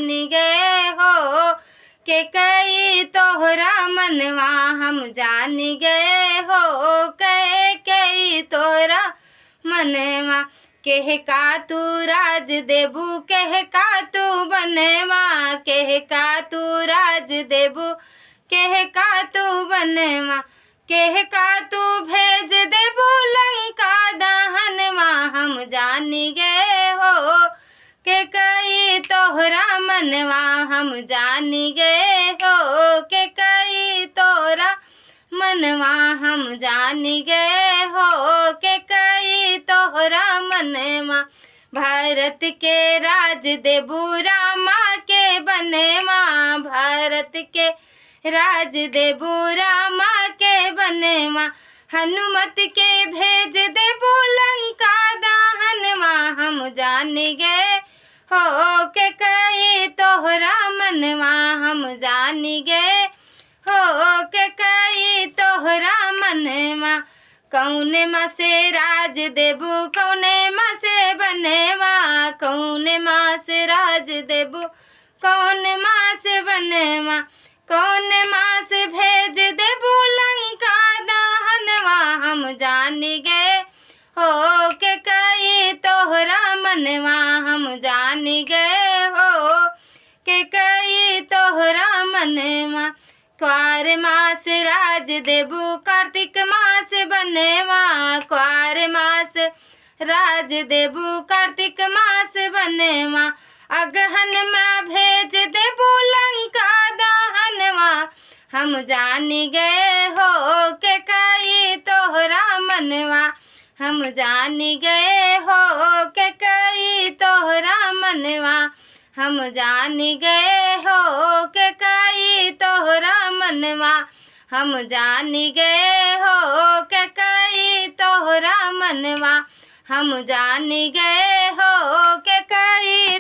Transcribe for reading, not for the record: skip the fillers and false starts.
जान गए हो के कई तोहरा मनवा हम जान गए हो के कई तोहरा मनवा कह का तू राज देबू कह का तू बनवा कह का तू राज देबू कह का तू बनवा कह का तू भेज देबू लंका दहनवा हम जान गए हो के कई तोहरा मनवा हम जान गए हो के कई तोहरा मनवा हम जान गए हो के कई तोहरा मनवा भारत के राज देबू रामा के बनवा भारत के राज देबू रामा के बनवा हनुमत के भेज देबू लंका दहनवा हम जान गए हो के कई तोहरा मनवा हम जान गए हो के कई तोहरा मनवा कौन माँ से राज देबू कौन माँ से बनवा कौन माँ से राज देबू कौन माँ से बनवा कौन माँ से भेज देबू लंका दहनवा हम जान गए हो के कई तोहरा मनवा हम जान गए हो के कई तोहरा मनवा क्वार मास राज देबू कार्तिक मास बनवा क्वार मास राज देबू कार्तिक मास बनवा अगहन में भेज देबू लंका दहनवा हम जान गए हो के कई तोहरा मनवा हम जान गए हो के कई तोहरा मनवा हम जान गए हो के कई तोहरा मनवा हम जान गए हो के कई तोहरा मनवा हम जान गए हो के कई